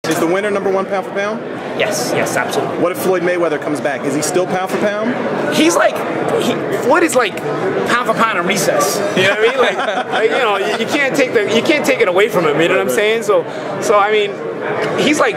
Is the winner #1 pound for pound? Yes, yes, absolutely. What if Floyd Mayweather comes back? Is he still pound for pound? He's like, Floyd is like pound for pound in recess. You know what I mean? Like, you know, you can't take it away from him. You know what I'm saying? So I mean, he's like,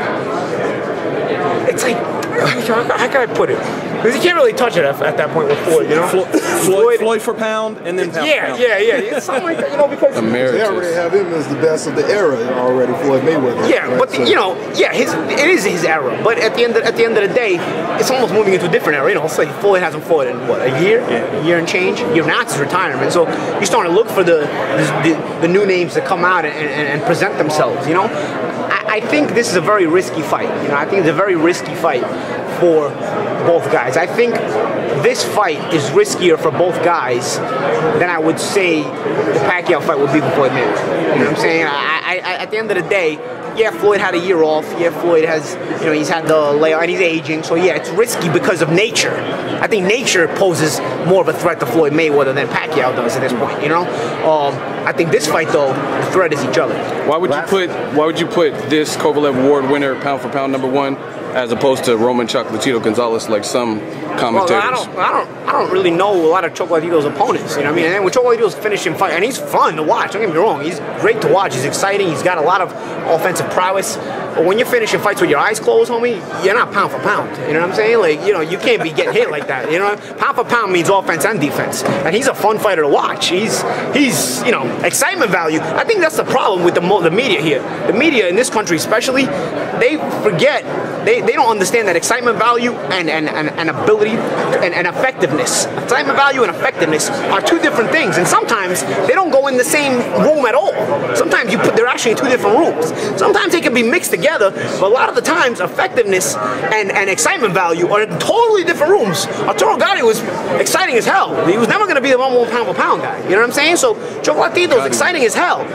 it's like, how can I put it? Because you can't really touch it at that point with Floyd, you know? Floyd for pound and then pound for pound. Yeah. It's something like that, you know, because they already have him as the best of the era already, Floyd Mayweather. Yeah, right? But you know, yeah, it is his era. But at the end of the day, it's almost moving into a different era. You know, it's like Floyd hasn't fought in what, a year and change. Year and after his retirement, so you're starting to look for the new names to come out and present themselves. You know, I think this is a very risky fight. You know, I think it's a very risky fight for both guys. I think this fight is riskier for both guys than I would say the Pacquiao fight would be for Floyd Mayweather. You know what I'm saying? At the end of the day, yeah, Floyd had a year off. Yeah, Floyd has, you know, he's had the layoff and he's aging. So yeah, it's risky because of nature. I think nature poses more of a threat to Floyd Mayweather than Pacquiao does at this point. You know, I think this fight though, the threat is each other. Why would you put this Kovalev Award winner pound for pound #1 as opposed to Roman Chocolatito Gonzalez like some commentators? Well, I don't really know a lot of Chocolatito's opponents. You know what I mean? And then when Chocolatito's finishing fight, and he's fun to watch. Don't get me wrong. He's great to watch. He's exciting. He's got a lot of offensive prowess. But when you're finishing fights with your eyes closed, homie, you're not pound for pound. You know what I'm saying? Like, you know, you can't be getting hit like that. You know, pound for pound means offense and defense. And he's a fun fighter to watch. He's you know, excitement value. I think that's the problem with the media here. The media in this country especially, they forget. They don't understand that excitement value and ability and effectiveness. Excitement value and effectiveness are two different things, and sometimes they don't go in the same room at all. Sometimes they're actually in two different rooms. Sometimes they can be mixed together, but a lot of the times effectiveness and excitement value are in totally different rooms. Arturo Gatti was exciting as hell. He was never going to be the #1 pound for pound guy. You know what I'm saying? So Chocolatito is exciting as hell.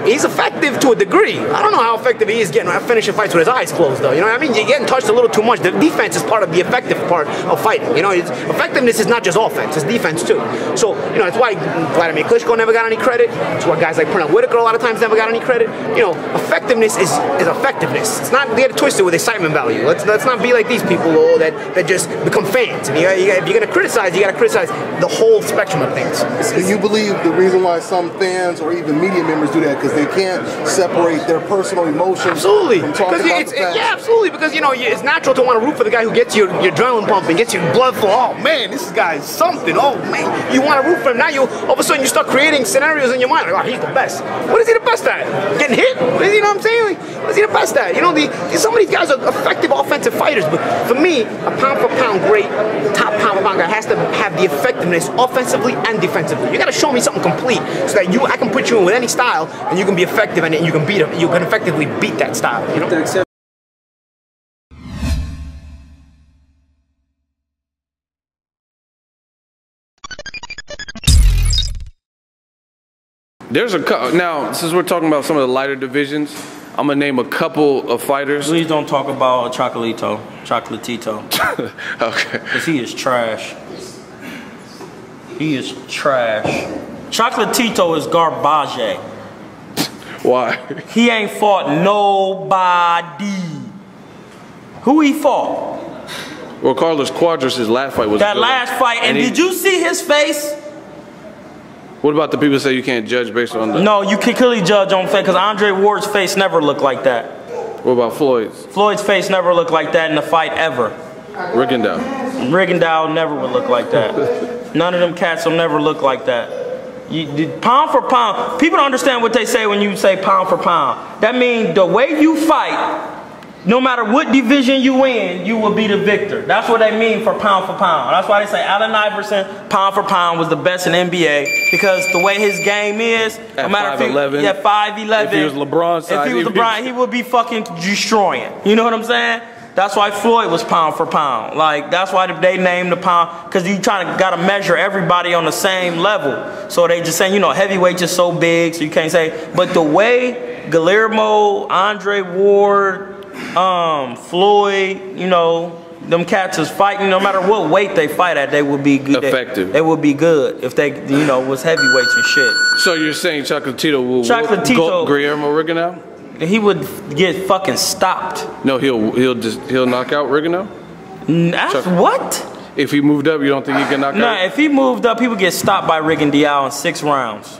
He's effective to a degree. I don't know how effective he is finishing fights with his eyes closed, though. You know what I mean? You're getting touched a little too much. The defense is part of the effective part of fighting. You know, effectiveness is not just offense; it's defense too. So, you know, that's why Vladimir Klitschko never got any credit. That's why guys like Pernell Whitaker a lot of times never got any credit. You know, effectiveness is effectiveness. It's not get it twisted with excitement value. Let's not be like these people that just become fans. And if you're going to criticize, you got to criticize the whole spectrum of things. Do you believe the reason why some fans or even media members do that because they can't separate their personal emotions? Absolutely. From talking about the facts? Yeah, absolutely. Because you know it's natural to want to root for the guy who gets your adrenaline pumping, gets your blood flow. Oh man, this guy's something. Oh man, you want to root for him. Now all of a sudden you start creating scenarios in your mind. Like, oh, he's the best. What is he the best at? Getting hit? You know what I'm saying? Like, what is he the best at? You know, some of these guys are effective offensive fighters, but for me, a pound for pound great, top pound for pound guy has to have the effectiveness offensively and defensively. You got to show me something complete so that I can put you in with any style and you can be effective and you can beat him. You can effectively beat that style. You know. There's now, since we're talking about some of the lighter divisions, I'm gonna name a couple of fighters. Please don't talk about Chocolatito. Okay. Because he is trash. He is trash. Chocolatito is garbage. Why? He ain't fought nobody. Who he fought? Well, Carlos Cuadras, his last fight was that good. last fight, and did you see his face? What about the people who say you can't judge based on the... No, you can clearly judge on face, because Andre Ward's face never looked like that. What about Floyd's? Floyd's face never looked like that in the fight ever. Rigondeaux never would look like that. None of them cats will never look like that. Pound for pound, people don't understand what they say when you say pound for pound. That means the way you fight, no matter what division you win, you will be the victor. That's what they mean for pound. That's why they say Allen Iverson, pound for pound, was the best in NBA because the way his game is, no matter 5'11". Yeah, 5'11". If he was LeBron size, if he was LeBron, he would be fucking destroying. You know what I'm saying? That's why Floyd was pound for pound. Like, that's why they named the pound, because you gotta measure everybody on the same level. So they just saying, you know, heavyweight just so big, so you can't say. But the way Guillermo, Andre Ward, Floyd, you know, them cats is fighting, no matter what weight they fight at, they would be good. Effective. They would be good if they, you know, was heavyweights and shit. So you're saying Chocolatito will Guillermo Guillermo Rigondeaux? he would get fucking stopped. No, he'll knock out Rigondeaux? That's what? If he moved up, you don't think he can knock out? Nah, if he moved up, he would get stopped by Rigondeaux in 6 rounds.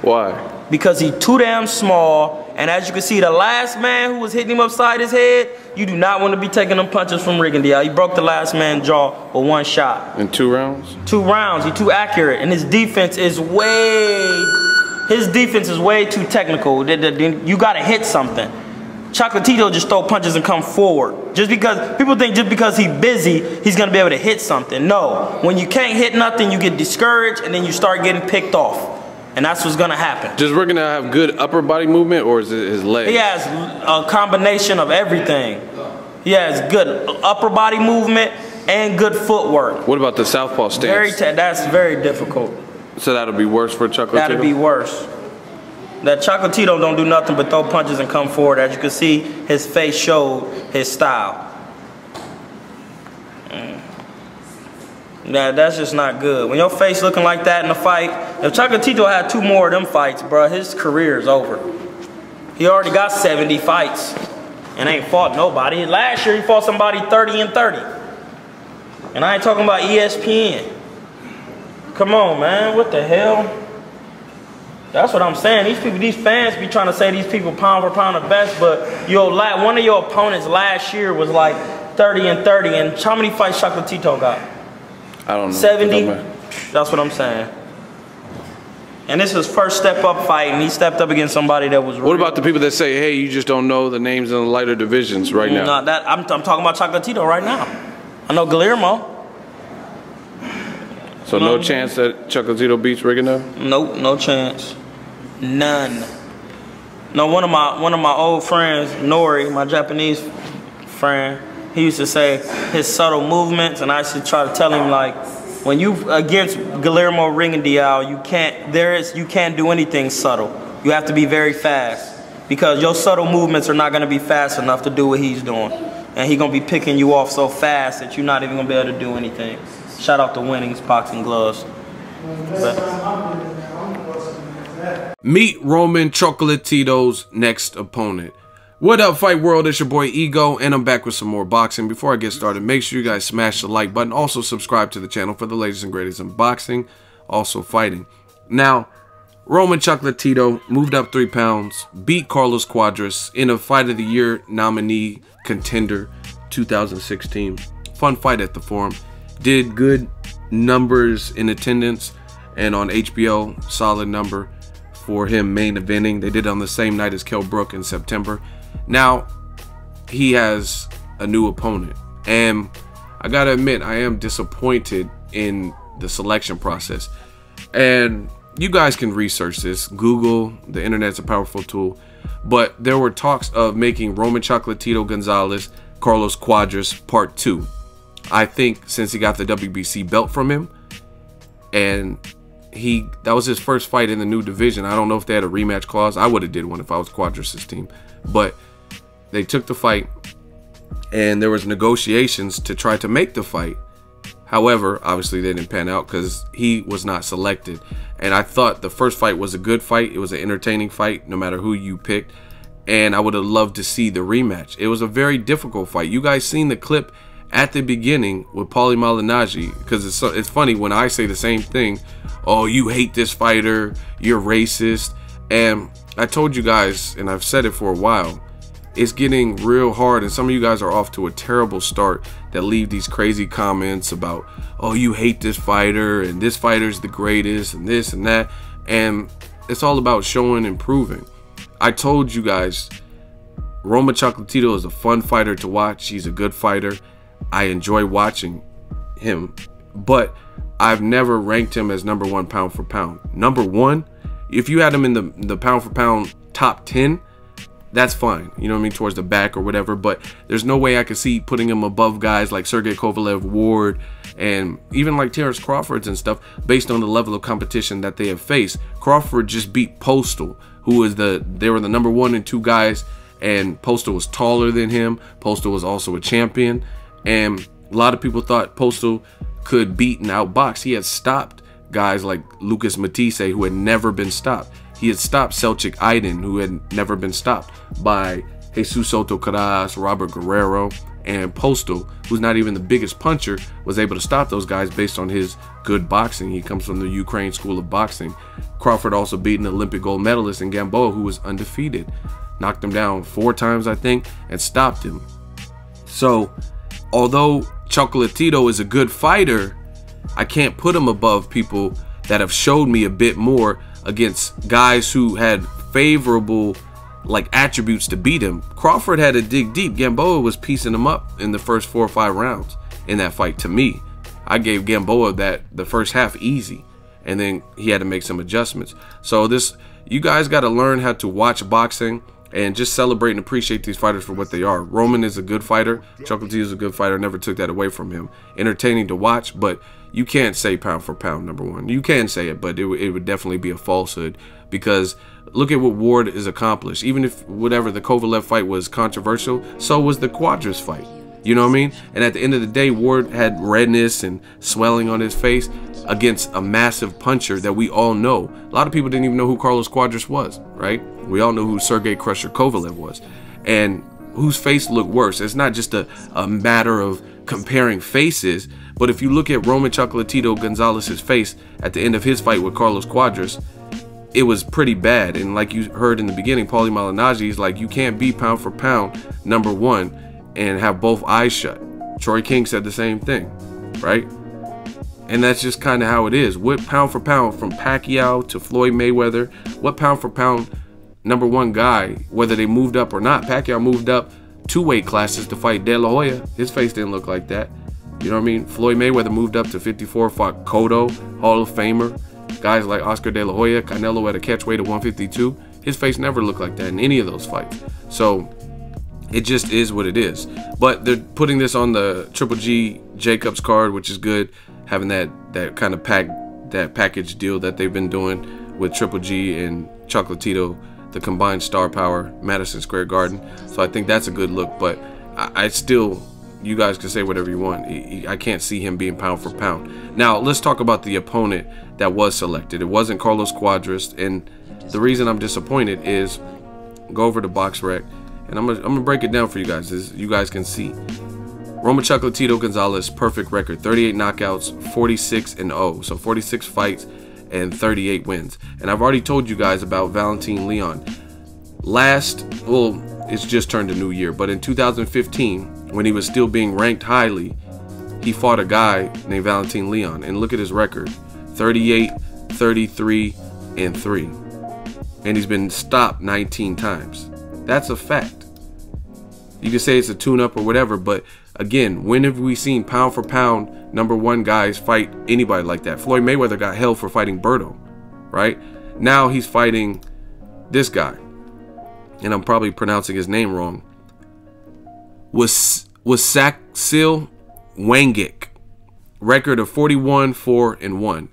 Why? Because he's too damn small, and as you can see, the last man who was hitting him upside his head, you do not want to be taking them punches from Rigondeaux. He broke the last man's jaw with 1 shot. In 2 rounds? 2 rounds. He's too accurate, and his defense is way too technical. You got to hit something. Chocolatito just throw punches and come forward. Just because people think just because he's busy, he's gonna be able to hit something. No, when you can't hit nothing, you get discouraged, and then you start getting picked off. And that's what's gonna happen. Does Rigondeaux have good upper body movement, or is it his legs? He has a combination of everything. He has good upper body movement and good footwork. What about the southpaw stance? That's very difficult. So that'll be worse for Chocolatito? That'll be worse. That Chocolatito don't do nothing but throw punches and come forward. As you can see, his face showed his style. That's just not good. When your face looking like that in a fight, if Chocolatito had 2 more of them fights, bro, his career is over. He already got 70 fights and ain't fought nobody. Last year he fought somebody 30 and 30. And I ain't talking about ESPN. Come on, man, what the hell? That's what I'm saying. These people, these fans be trying to say these people pound for pound the best, but one of your opponents last year was like 30 and 30, and how many fights Chocolatito got? I don't know. 70? That's what I'm saying. And this is his first step up fight, and he stepped up against somebody that was real. What about the people that say, hey, you just don't know the names in the lighter divisions right now? No, I'm talking about Chocolatito right now. I know Guillermo. So no chance that Chocolatito beats Rigondeaux? Nope, no chance. None. No, one of my old friends, Inoue, my Japanese friend, he used to say his subtle movements, and I used to try to tell him, like, when you against Guillermo Rigondeaux, you can't do anything subtle. You have to be very fast, because your subtle movements are not going to be fast enough to do what he's doing, and he's going to be picking you off so fast that you're not even going to be able to do anything. Shout out to Winnings Boxing Gloves. Meet Roman Chocolatito's next opponent. What up, Fight World? It's your boy Ego, and I'm back with some more boxing. Before I get started, make sure you guys smash the like button. Also, subscribe to the channel for the latest and greatest in boxing, also fighting. Now, Roman Chocolatito moved up 3 pounds, beat Carlos Cuadras in a Fight of the Year nominee contender 2016. Fun fight at the Forum. Did good numbers in attendance, and on HBO, solid number for him main eventing. They did it on the same night as Kell Brook in September. Now, he has a new opponent, and I gotta admit, I am disappointed in the selection process. And you guys can research this. Google, the internet's a powerful tool. But there were talks of making Roman Chocolatito Gonzalez, Carlos Cuadras Part 2. I think since he got the WBC belt from him, and that was his first fight in the new division. I don't know if they had a rematch clause. I would have did one if I was Cuadras' team. But they took the fight, and there was negotiations to try to make the fight. However, obviously they didn't pan out because he was not selected. And I thought the first fight was a good fight. It was an entertaining fight, no matter who you picked. And I would have loved to see the rematch. It was a very difficult fight. You guys seen the clip at the beginning with Paulie Malignaggi, because it's funny when I say the same thing. Oh, you hate this fighter, you're racist. And I told you guys, and I've said it for a while, it's getting real hard, and some of you guys are off to a terrible start that leave these crazy comments about, oh, you hate this fighter, and this fighter's the greatest, and this and that. And it's all about showing and proving. I told you guys, Roman Chocolatito is a fun fighter to watch. He's a good fighter. I enjoy watching him, but I've never ranked him as #1 pound for pound. #1, if you had him in the pound for pound top 10, that's fine, you know what I mean, towards the back or whatever. But there's no way I could see putting him above guys like Sergey Kovalev, Ward, and even like Terrence Crawford's and stuff, based on the level of competition that they have faced. Crawford just beat Postal, who was they were the #1 and 2 guys, and Postal was taller than him. Postal was also a champion. And a lot of people thought Postal could beat and outbox. He had stopped guys like Lucas Matisse, who had never been stopped. he had stopped Selçuk Aydin, who had never been stopped by Jesus Soto Caras, Robert Guerrero, and Postal, who's not even the biggest puncher, was able to stop those guys based on his good boxing. He comes from the Ukraine School of Boxing. Crawford also beat an Olympic gold medalist in Gamboa, who was undefeated. Knocked him down 4 times, I think, and stopped him. So, although Chocolatito is a good fighter, I can't put him above people that have showed me a bit more against guys who had favorable attributes to beat him. Crawford had to dig deep. Gamboa was piecing him up in the first 4 or 5 rounds in that fight. To me, I gave Gamboa the first half easy, and then he had to make some adjustments. So you guys got to learn how to watch boxing and just celebrate and appreciate these fighters for what they are. Roman is a good fighter. Chocolatito is a good fighter. Never took that away from him. Entertaining to watch, but you can't say pound for pound number one. You can say it, but it would definitely be a falsehood, because look at what Ward has accomplished. Even if whatever the Kovalev fight was controversial, so was the Cuadras fight. You know what I mean? And at the end of the day, Ward had redness and swelling on his face against a massive puncher that we all know. A lot of people didn't even know who Carlos Cuadras was, right? We all know who Sergey Crusher Kovalev was. And whose face looked worse. It's not just a matter of comparing faces, but if you look at Roman Chocolatito Gonzalez's face at the end of his fight with Carlos Cuadras, it was pretty bad. And like you heard in the beginning, Paulie Malignaggi is like, you can't be pound for pound number one and have both eyes shut. Troy King said the same thing, right? And that's just kind of how it is. What pound for pound, from Pacquiao to Floyd Mayweather, what pound for pound number one guy, whether they moved up or not? Pacquiao moved up 2 weight classes to fight De La Hoya. His face didn't look like that. You know what I mean? Floyd Mayweather moved up to 54, fought Cotto, Hall of Famer. Guys like Oscar De La Hoya, Canelo at a catch weight of 152. His face never looked like that in any of those fights. So it just is what it is. But they're putting this on the Triple G Jacobs card, which is good. Having that kind of package deal that they've been doing with Triple G and Chocolatito, the combined star power, Madison Square Garden. So I think that's a good look. But I still, you guys can say whatever you want. I can't see him being pound for pound. Now let's talk about the opponent that was selected. It wasn't Carlos Cuadras, and the reason I'm disappointed is, go over to BoxRec, and I'm gonna break it down for you guys, as you guys can see. Roman Chocolatito Gonzalez, perfect record, 38 knockouts, 46-0, so 46 fights and 38 wins. And I've already told you guys about Valentin Leon. It's just turned a new year, but in 2015, when he was still being ranked highly, he fought a guy named Valentin Leon, and look at his record, 38, 33, and 3. And he's been stopped 19 times. That's a fact. You can say it's a tune-up or whatever, but again, when have we seen pound for pound number one guys fight anybody like that? Floyd Mayweather got held for fighting Berto, right? Now he's fighting this guy, and I'm probably pronouncing his name wrong. Saxil Wangic, record of 41-4-1.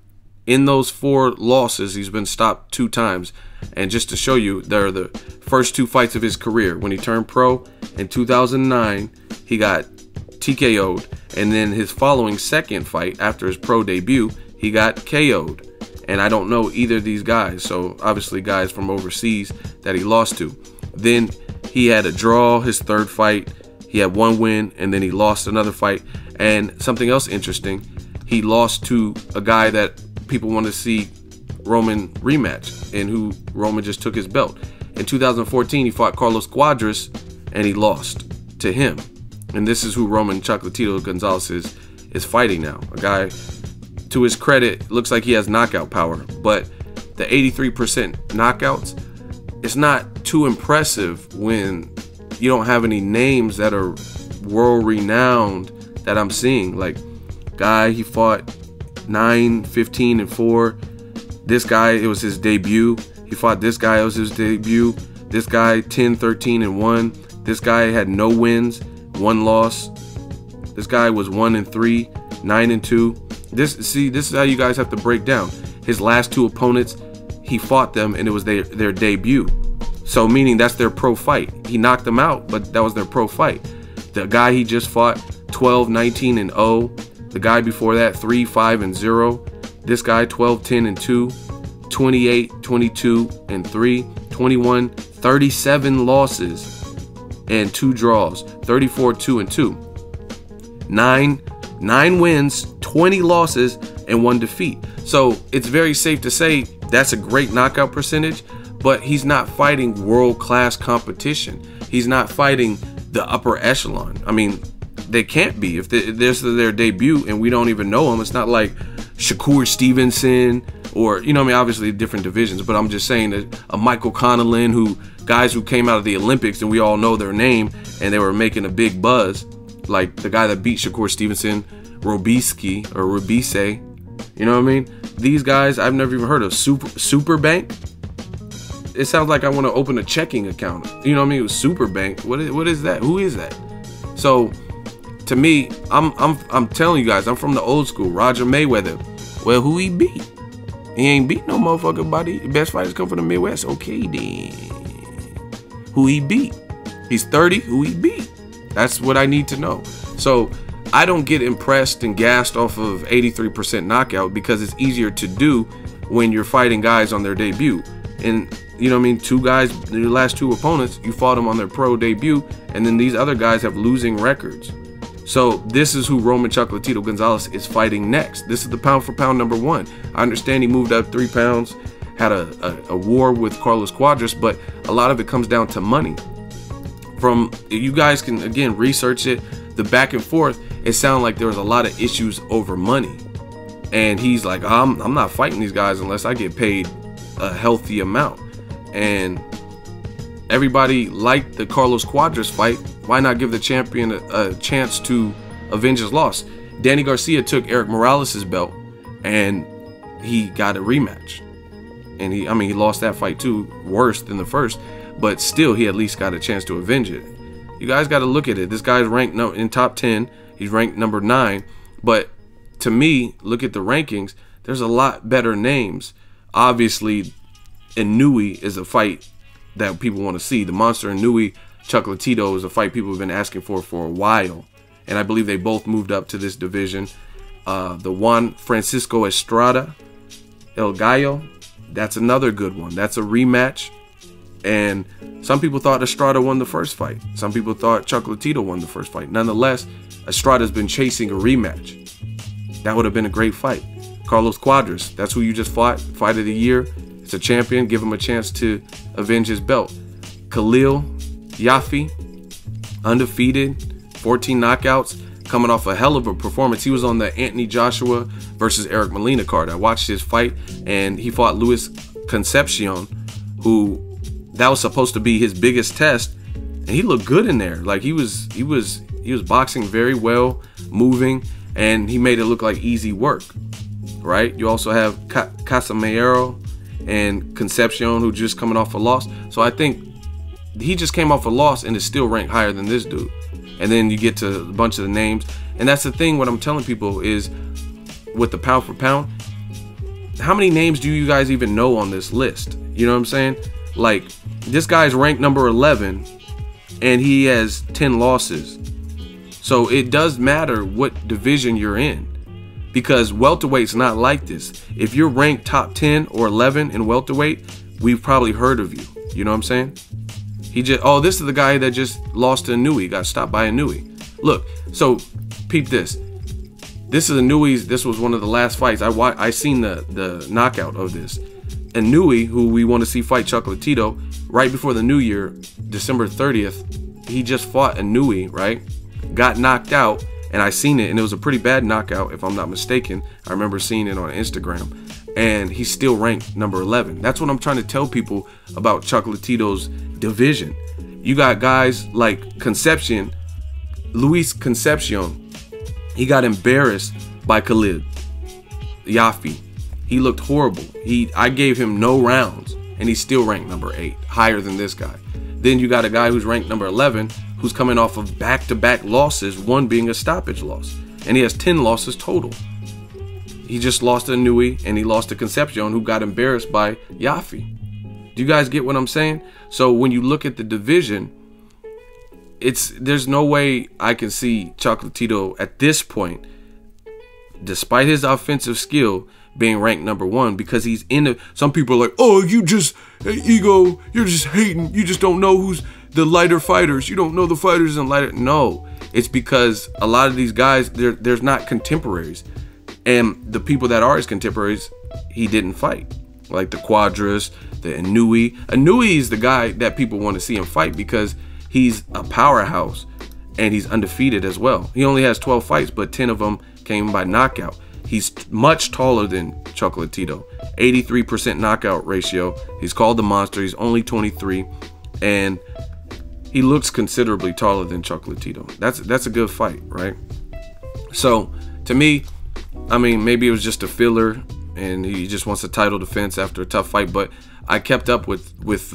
In those 4 losses, he's been stopped 2 times. And just to show you, they're the first 2 fights of his career. When he turned pro in 2009, he got TKO'd. And then his following second fight after his pro debut, he got KO'd. And I don't know either of these guys. So obviously guys from overseas that he lost to. Then he had a draw his 3rd fight. He had 1 win, and then he lost another fight. And something else interesting, he lost to a guy that people want to see Roman rematch, and who Roman just took his belt. In 2014, he fought Carlos Cuadras, and he lost to him. And this is who Roman Chocolatito Gonzalez is fighting now. A guy, to his credit, looks like he has knockout power, but the 83% knockouts, it's not too impressive when you don't have any names that are world renowned that I'm seeing. Like, guy, he fought 9-15-4. This guy, it was his debut. He fought this guy, it was his debut. This guy, 10-13-1. This guy had no wins, 1 loss. This guy was 1-3, 9-2. This is how you guys have to break down. His last 2 opponents, he fought them, and it was their debut. So meaning that's their pro fight. He knocked them out, but that was their pro fight. The guy he just fought, 12-19-0. The guy before that, 3-5-0. This guy, 12-10-2. 28, 22, and 3, 21, 37 losses and 2 draws, 34, 2, and 2. 9 wins, 20 losses, and 1 defeat. So it's very safe to say that's a great knockout percentage, but he's not fighting world-class competition. He's not fighting the upper echelon. I mean, they can't be. If this is their debut and we don't even know him, it's not like Shakur Stevenson or, you know what I mean, obviously different divisions, but I'm just saying that a Michael Conlon, guys who came out of the Olympics and we all know their name and they were making a big buzz, like the guy that beat Shakur Stevenson, Robise, you know what I mean? These guys I've never even heard of. Super Bank. It sounds like I want to open a checking account. You know what I mean? It was Super Bank. What is that? Who is that? So to me, I'm telling you guys, I'm from the old school. Roger Mayweather. Well, who he beat? He ain't beat no motherfucker body. Best fighters come from the Midwest. Okay then. Who he beat? He's 30. Who he beat? That's what I need to know. So I don't get impressed and gassed off of 83% knockout because it's easier to do when you're fighting guys on their debut. And you know what I mean? 2 guys, your last 2 opponents, you fought them on their pro debut, and then these other guys have losing records. So this is who Roman Chocolatito Gonzalez is fighting next. This is the pound for pound #1. I understand he moved up 3 pounds, had a war with Carlos Cuadras, but a lot of it comes down to money. You guys can again research it. The back and forth, it sounded like there was a lot of issues over money, and he's like, I'm not fighting these guys unless I get paid a healthy amount. And everybody liked the Carlos Cuadras fight. Why not give the champion a chance to avenge his loss? Danny Garcia took Eric Morales' belt and he got a rematch, and he lost that fight too, worse than the first, but still he at least got a chance to avenge it. You guys got to look at it. This guy's ranked in top 10. He's ranked number 9. But to me, look at the rankings. There's a lot better names. Obviously, Inoue is a fight that people want to see. The monster Inoue Chocolatito is a fight people have been asking for a while. And I believe they both moved up to this division. The Juan Francisco Estrada, El Gallo, that's another good one. That's a rematch. And some people thought Estrada won the first fight. Some people thought Chocolatito won the first fight. Nonetheless, Estrada's been chasing a rematch. That would have been a great fight. Carlos Cuadras, that's who you just fought. Fight of the year. It's a champion. Give him a chance to avenge his belt. Khalil Yafai, undefeated, 14 knockouts, coming off a hell of a performance. He was on the Anthony Joshua versus Eric Molina card. I watched his fight, and he fought Luis Concepcion, who that was supposed to be his biggest test, and he looked good in there. Like he was boxing very well, moving, and he made it look like easy work. Right? You also have Casamero and Concepcion, who just coming off a loss. So I think he just came off a loss and is still ranked higher than this dude. And then you get to a bunch of the names, and that's the thing. What I'm telling people is, with the pound for pound, how many names do you guys even know on this list? You know what I'm saying? Like, this guy's ranked number 11 and he has 10 losses. So it does matter what division you're in, because welterweight's not like this. If you're ranked top 10 or 11 in welterweight, we've probably heard of you. You know what I'm saying? Oh, this is the guy that just lost to Inoue, got stopped by Inoue. Look, so peep this. This is Inoue's. This was one of the last fights. I seen the knockout of this. Inoue, who we want to see fight Chocolatito, right before the new year, December 30th, he just fought Inoue, right? Got knocked out, and I seen it, and it was a pretty bad knockout, if I'm not mistaken. I remember seeing it on Instagram, and he's still ranked number 11. That's what I'm trying to tell people about Chocolatito's division. You got guys like Luis Concepcion. He got embarrassed by Khalil Yafai. He looked horrible. I gave him no rounds, and he's still ranked number 8, higher than this guy. Then you got a guy who's ranked number 11, who's coming off of back-to-back losses, one being a stoppage loss, and he has 10 losses total. He just lost to Inoue, and he lost to Concepcion, who got embarrassed by Yafai. Do you guys get what I'm saying? So when you look at the division, there's no way I can see Chocolatito at this point, despite his offensive skill, being ranked number 1 because he's in the. Some people are like, oh, you just ego, you're just hating. You just don't know who's the lighter fighters. You don't know the fighters in lighter. No, it's because a lot of these guys, there's not contemporaries, and the people that are his contemporaries, he didn't fight. Like the Cuadras, the Inoue. Inoue is the guy that people want to see him fight because he's a powerhouse and he's undefeated as well. He only has 12 fights, but 10 of them came by knockout. He's much taller than Chocolatito. 83% knockout ratio. He's called the Monster. He's only 23, and he looks considerably taller than Chocolatito. That's a good fight, right? So to me, I mean, maybe it was just a filler, and he just wants a title defense after a tough fight. But I kept up with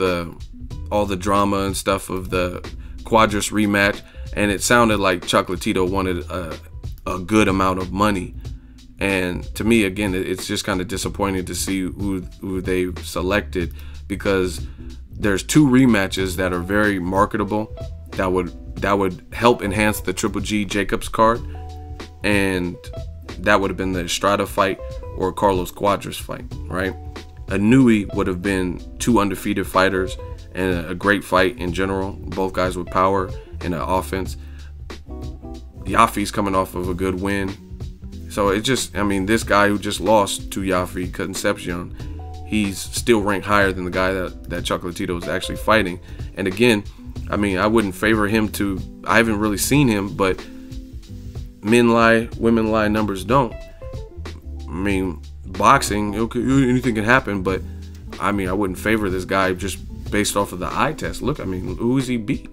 all the drama and stuff of the Cuadras rematch, and it sounded like Chocolatito wanted a good amount of money. And to me, again, it's just kind of disappointing to see who they selected, because there's 2 rematches that are very marketable that would help enhance the Triple G Jacobs card, and that would have been the Estrada fight or Carlos Cuadras fight, right? Inoue would have been 2 undefeated fighters and a great fight in general. Both guys with power and an offense. Yafi's coming off of a good win. So it just, I mean, this guy who just lost to Yafi Concepcion, he's still ranked higher than the guy that Chocolatito is actually fighting. And again, I mean, I wouldn't favor him to, I haven't really seen him, but men lie, women lie, numbers don't. I mean, boxing, okay, anything can happen, but I mean, I wouldn't favor this guy just based off of the eye test. Look, I mean, who is he beat?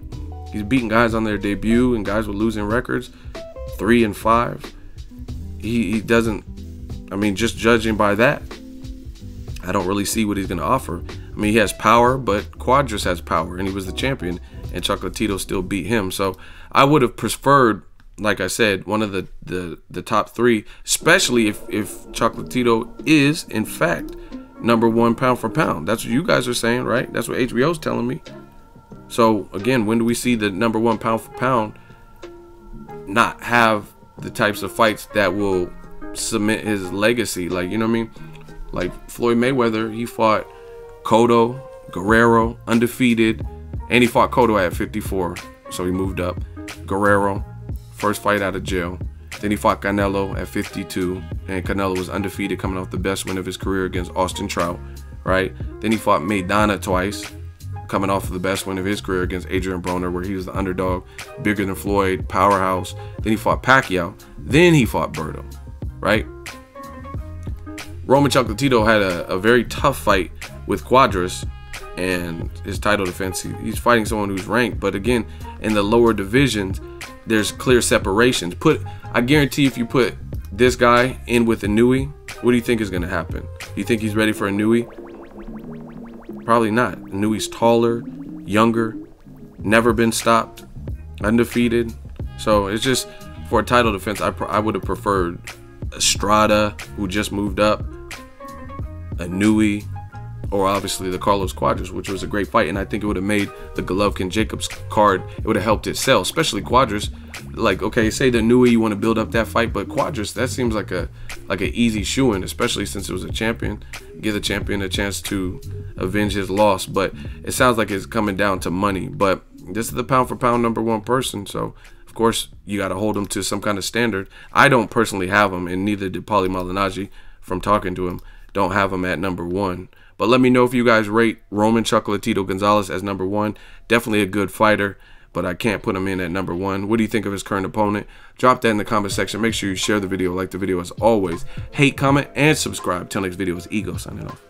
He's beating guys on their debut and guys with losing records, 3 and 5. He doesn't, I mean, just judging by that, I don't really see what he's going to offer. I mean, he has power, but Cuadras has power, and he was the champion, and Chocolatito still beat him. So I would have preferred, like I said, one of the top 3, especially if Chocolatito is, in fact, number 1 pound for pound. That's what you guys are saying, right? That's what HBO's telling me. So, again, when do we see the number 1 pound for pound not have the types of fights that will cement his legacy? Like, you know what I mean? Like Floyd Mayweather, he fought Cotto, Guerrero, undefeated, and he fought Cotto at 54, so he moved up. Guerrero, first fight out of jail. Then he fought Canelo at 52, and Canelo was undefeated, coming off the best win of his career against Austin Trout, right? Then he fought Maidana twice, coming off of the best win of his career against Adrian Broner, where he was the underdog, bigger than Floyd, powerhouse. Then he fought Pacquiao. Then he fought Berto, right? Roman Chocolatito had a very tough fight with Cuadras and his title defense. He's fighting someone who's ranked, but again, in the lower divisions, there's clear separations. I guarantee if you put this guy in with Inoue, what do you think is going to happen? You think he's ready for Inoue? Probably not. Inoue's taller, younger, never been stopped, undefeated. So it's just, for a title defense, I would have preferred Estrada, who just moved up, Inoue, or obviously the Carlos Cuadras, which was a great fight, and I think it would have made the Golovkin-Jacobs card, it would have helped it sell, especially Cuadras. Like, okay, say the Inoue, you want to build up that fight, but Cuadras, that seems like an easy shoo-in, especially since it was a champion. Give the champion a chance to avenge his loss, but it sounds like it's coming down to money. But this is the pound-for-pound number 1 person, so of course you got to hold him to some kind of standard. I don't personally have him, and neither did Paulie Malignaggi, from talking to him, don't have him at number 1. But let me know if you guys rate Roman Chocolatito Gonzalez as number 1. Definitely a good fighter, but I can't put him in at number 1. What do you think of his current opponent? Drop that in the comment section. Make sure you share the video, like the video as always. Hate, comment, and subscribe. Till next video, it's Ego signing off.